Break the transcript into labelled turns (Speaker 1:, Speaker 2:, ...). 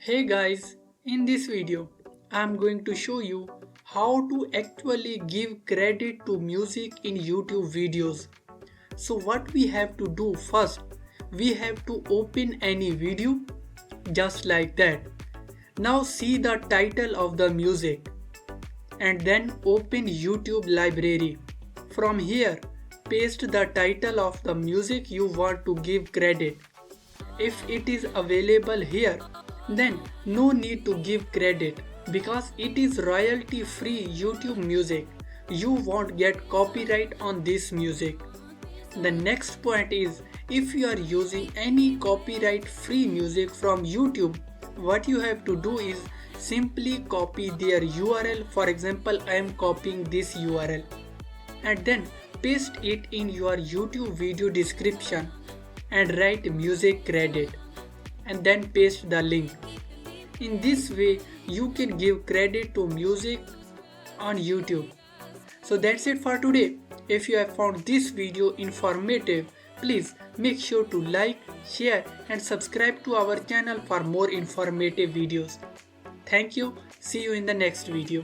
Speaker 1: Hey guys, in this video I am going to show you how to actually give credit to music in YouTube videos. So what we have to do first, we have to open any video just like that. Now see the title of the music and then open YouTube library. From here, paste the title of the music you want to give credit. If it is available here, then no need to give credit because it is royalty free YouTube music. You won't get copyright on this music. The next point is, if you are using any copyright free music from YouTube, what you have to do is simply copy their URL. For example, I am copying this URL and then paste it in your YouTube video description and write music credit and then paste the link. In this way, you can give credit to music on YouTube. So that's it for today. If you have found this video informative, please make sure to like, share and subscribe to our channel for more informative videos. Thank you. See you in the next video.